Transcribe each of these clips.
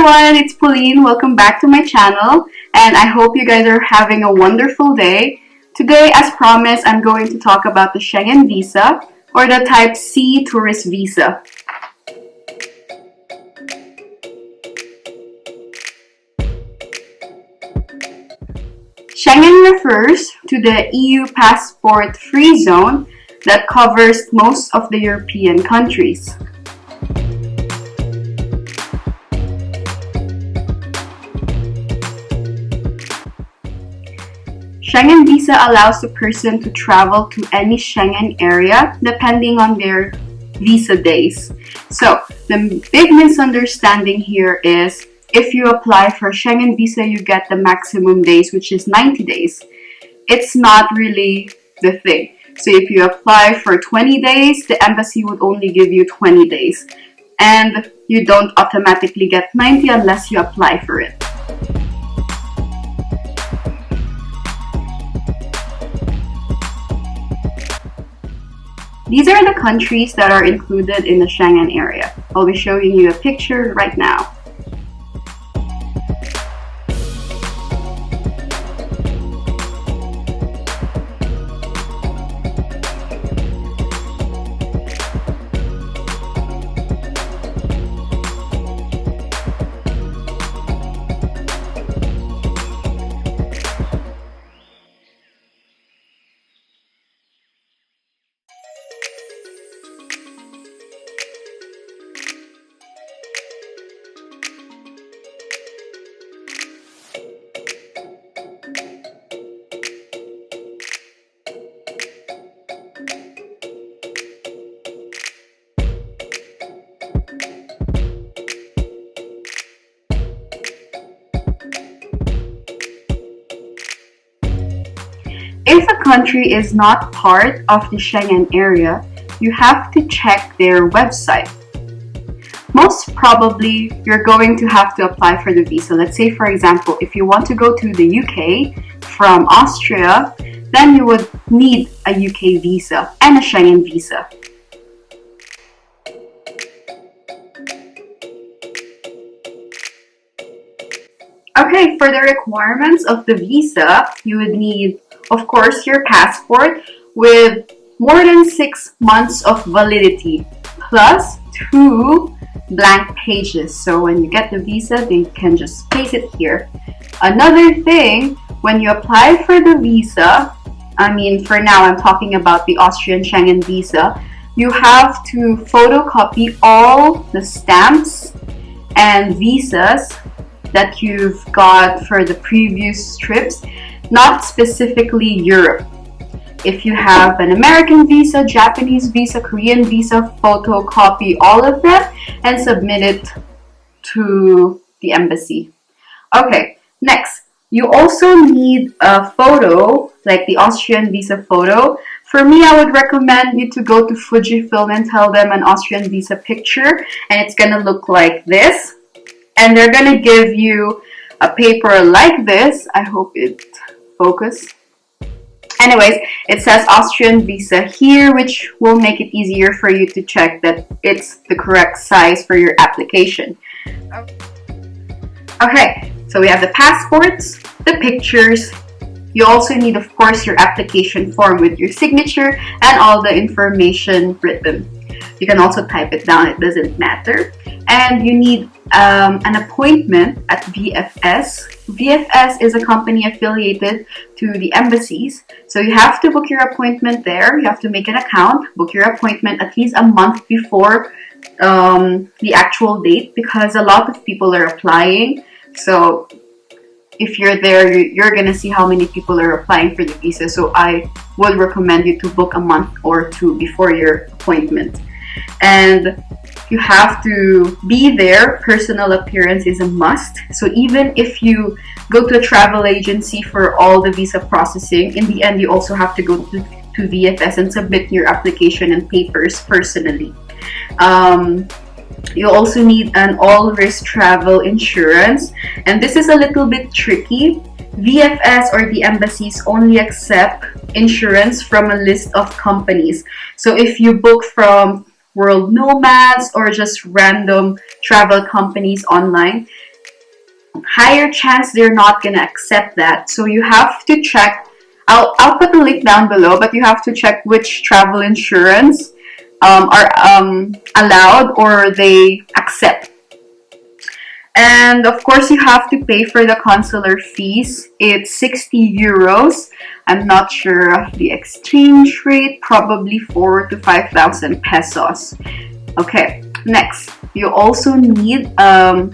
everyone, it's Pauline. Welcome back to my channel, and I hope you guys are having a wonderful day. Today, as promised, I'm going to talk about the Schengen Visa, or the Type C Tourist Visa. Schengen refers to the EU passport-free zone that covers most of the European countries. Schengen Visa allows the person to travel to any Schengen area depending on their visa days. So, the big misunderstanding here is if you apply for Schengen Visa, you get the maximum days, which is 90 days. It's not really the thing. So if you apply for 20 days, the embassy would only give you 20 days. And you don't automatically get 90 unless you apply for it. These are the countries that are included in the Schengen area. I'll be showing you a picture right now. If a country is not part of the Schengen area, you have to check their website. Most probably, you're going to have to apply for the visa. Let's say, for example, if you want to go to the UK from Austria, then you would need a UK visa and a Schengen visa. Okay, for the requirements of the visa, you would need, of course, your passport with more than 6 months of validity, plus 2 blank pages. So when you get the visa, they can just paste it here. Another thing, when you apply for the visa, for now I'm talking about the Austrian Schengen visa, you have to photocopy all the stamps and visas that you've got for the previous trips, not specifically Europe. If you have an American visa, Japanese visa, Korean visa, photocopy all of them and submit it to the embassy. Okay, next, you also need a photo, like the Austrian visa photo. For me, I would recommend you to go to Fujifilm and tell them an Austrian visa picture, and it's gonna look like this. And they're gonna give you a paper like this. I hope it focus. Anyways, it says Austrian visa here, which will make it easier for you to check that it's the correct size for your application. Okay, so we have the passports, the pictures. You also need, of course, your application form with your signature and all the information written. You can also type it down, it doesn't matter. And you need an appointment at VFS. VFS is a company affiliated to the embassies. So you have to book your appointment there. You have to make an account, book your appointment at least a month before the actual date, because a lot of people are applying. So if you're there, you're gonna see how many people are applying for the visa. So I would recommend you to book a month or 2 before your appointment. And you have to be there. Personal appearance is a must. So even if you go to a travel agency for all the visa processing, in the end you also have to go to VFS and submit your application and papers personally. You also need an all-risk travel insurance, and this is a little bit tricky. VFS or the embassies only accept insurance from a list of companies. So if you book from World Nomads or just random travel companies online, higher chance they're not gonna accept that. So you have to check. I'll put the link down below, but you have to check which travel insurance are allowed or they accept. And of course, you have to pay for the consular fees. It's 60 euros. I'm not sure of the exchange rate, probably 4 to 5,000 pesos. Okay, next, you also need a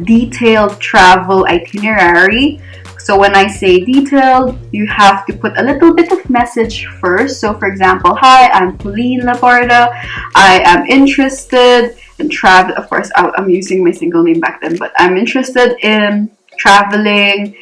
detailed travel itinerary. So when I say detailed, you have to put a little bit of message first. So for example, hi, I'm Pauline Labarda. I am interested in travel. Of course, I'm using my single name back then, but I'm interested in traveling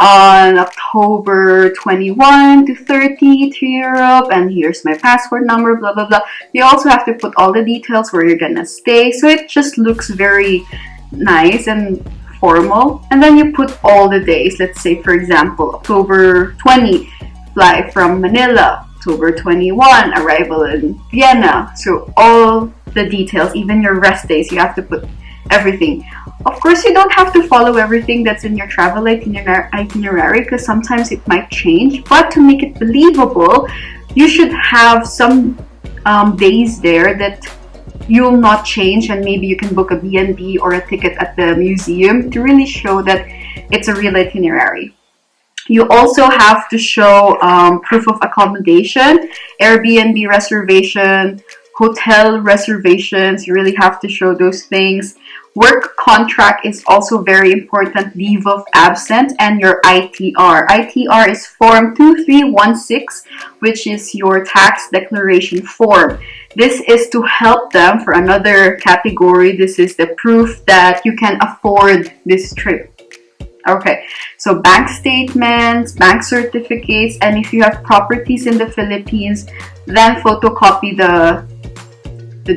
on October 21 to 30 to Europe, and here's my passport number, blah blah blah. You also have to put all the details where you're gonna stay, so it just looks very nice and formal. And then you put all the days. Let's say for example, October 20 fly from Manila, October 21 arrival in Vienna. So all the details, even your rest days, you have to put everything. Of course, you don't have to follow everything that's in your travel itinerary because sometimes it might change, but to make it believable, you should have some days there that you'll not change, and maybe you can book a B&B or a ticket at the museum to really show that it's a real itinerary. You also have to show proof of accommodation, Airbnb reservation, hotel reservations. You really have to show those things. Work contract is also very important, leave of absence, and your ITR. ITR is Form 2316, which is your tax declaration form. This is to help them for another category. This is the proof that you can afford this trip. Okay, so bank statements, bank certificates, and if you have properties in the Philippines, then photocopy the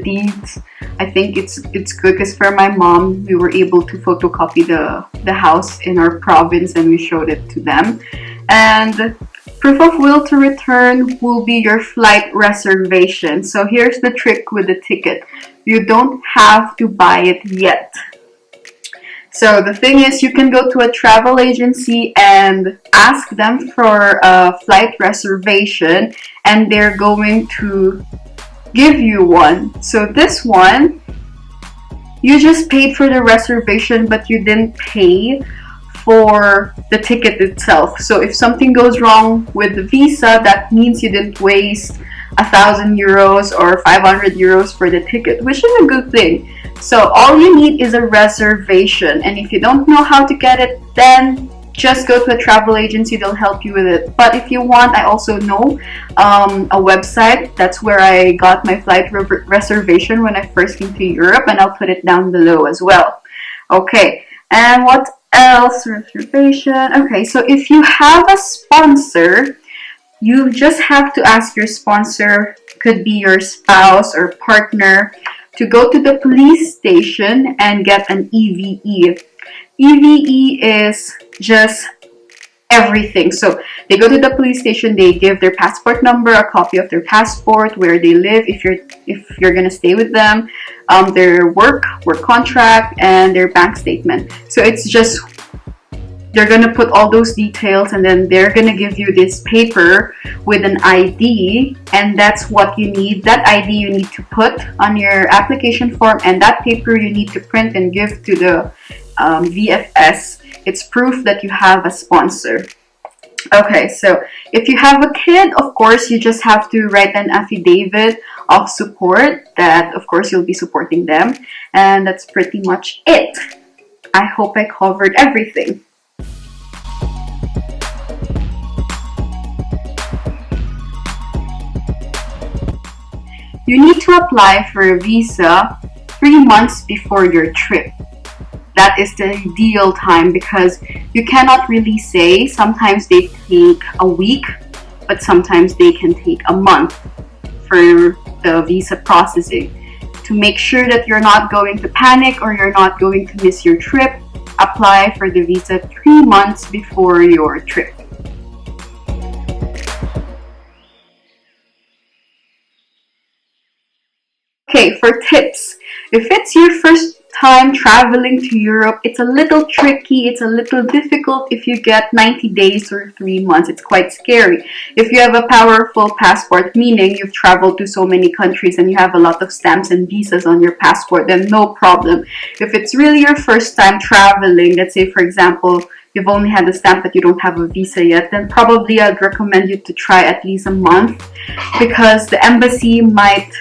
deeds. I think it's good because for my mom, we were able to photocopy the house in our province and we showed it to them. And proof of will to return will be your flight reservation. So here's the trick with the ticket. You don't have to buy it yet. So the thing is, you can go to a travel agency and ask them for a flight reservation, and they're going to give you one. So this one, you just paid for the reservation, but you didn't pay for the ticket itself. So if something goes wrong with the visa, that means you didn't waste 1,000 euros or 500 euros for the ticket, which is a good thing. So all you need is a reservation, and if you don't know how to get it, then just go to a travel agency, they'll help you with it. But if you want, I also know a website. That's where I got my flight reservation when I first came to Europe, and I'll put it down below as well. Okay, and what else? Reservation. Okay, so if you have a sponsor, you just have to ask your sponsor, could be your spouse or partner, to go to the police station and get an EVE. EVE is just everything. So they go to the police station, they give their passport number, a copy of their passport, where they live, if you're gonna stay with them, their work contract, and their bank statement. So it's just, they're gonna put all those details, and then they're gonna give you this paper with an ID, and that's what you need. That ID you need to put on your application form, and that paper you need to print and give to the VFS. It's proof that you have a sponsor. Okay, so if you have a kid, of course, you just have to write an affidavit of support that, of course, you'll be supporting them. And that's pretty much it. I hope I covered everything. You need to apply for a visa 3 months before your trip. That is the ideal time because you cannot really say. Sometimes they take a week, but sometimes they can take a month for the visa processing. To make sure that you're not going to panic or you're not going to miss your trip, apply for the visa 3 months before your trip. Okay, for tips. If it's your first time traveling to Europe, it's a little tricky, it's a little difficult if you get 90 days or 3 months. It's quite scary. If you have a powerful passport, meaning you've traveled to so many countries and you have a lot of stamps and visas on your passport, then no problem. If it's really your first time traveling, let's say for example, you've only had a stamp but you don't have a visa yet, then probably I'd recommend you to try at least a month, because the embassy might,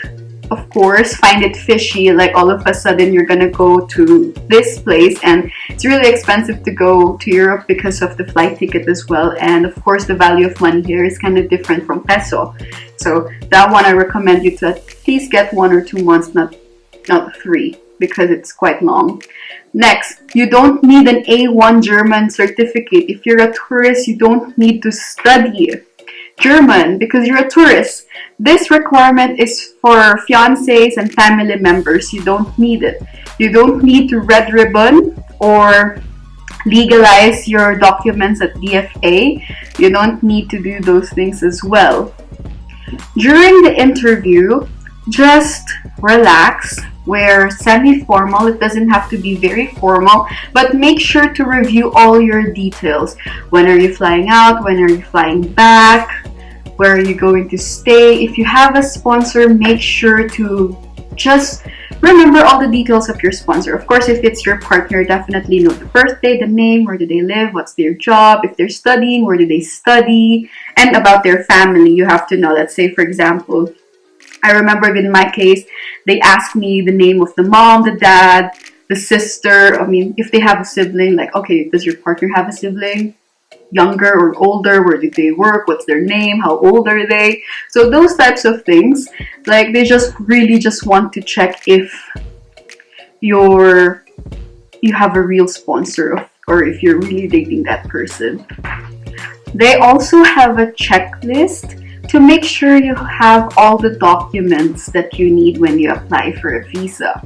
of course, find it fishy, like all of a sudden you're gonna go to this place and it's really expensive to go to Europe because of the flight ticket as well, and of course the value of money here is kind of different from peso. So that one I recommend you to at least get 1 or 2 months, not 3, because it's quite long. Next, you don't need an A1 German certificate. If you're a tourist, you don't need to study German because you're a tourist. This requirement is for fiancés and family members. You don't need it. You don't need to red ribbon or legalize your documents at DFA. You don't need to do those things as well. During the interview, just relax, wear semi-formal. It doesn't have to be very formal, but make sure to review all your details. When are you flying out? When are you flying back? Where are you going to stay? If you have a sponsor, make sure to just remember all the details of your sponsor. Of course, if it's your partner, definitely know the birthday, the name, where do they live, what's their job, if they're studying, where do they study, and about their family. You have to know. Let's say, for example, I remember in my case, they asked me the name of the mom, the dad, the sister. I mean, if they have a sibling, like, okay, does your partner have a sibling? Younger or older? Where do they work? What's their name? How old are they? So those types of things, like, they just really just want to check if you have a real sponsor, or if you're really dating that person. They also have a checklist to make sure you have all the documents that you need when you apply for a visa.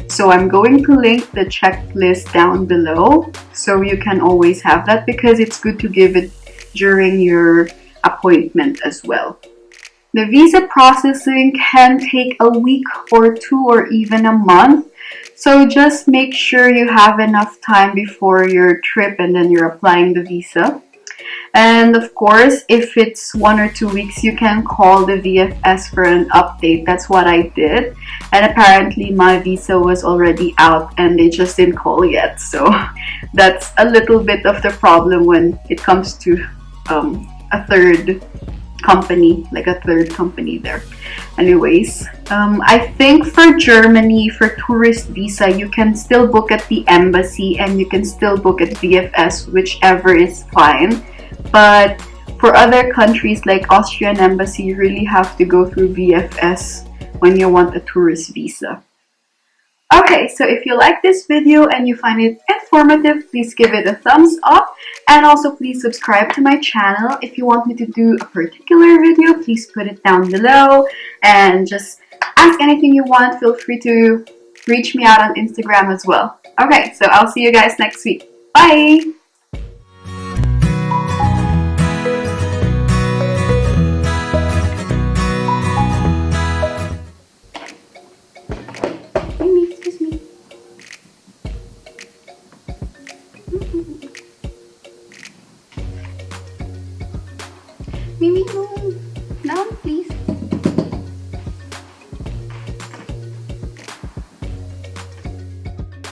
So I'm going to link the checklist down below so you can always have that, because it's good to give it during your appointment as well. The visa processing can take a week or 2 or even a month. So just make sure you have enough time before your trip and then you're applying the visa. And of course, if it's 1 or 2 weeks, you can call the VFS for an update. That's what I did. And apparently my visa was already out and they just didn't call yet. So that's a little bit of the problem when it comes to a third company, like a third company there. Anyways, I think for Germany, for tourist visa, you can still book at the embassy and you can still book at VFS, whichever is fine. But for other countries like Austrian embassy, you really have to go through VFS when you want a tourist visa. Okay, so if you like this video and you find it informative, please give it a thumbs up, and also please subscribe to my channel. If you want me to do a particular video, please put it down below, and just ask anything you want. Feel free to reach me out on Instagram as well. Okay, so I'll see you guys next week. Bye!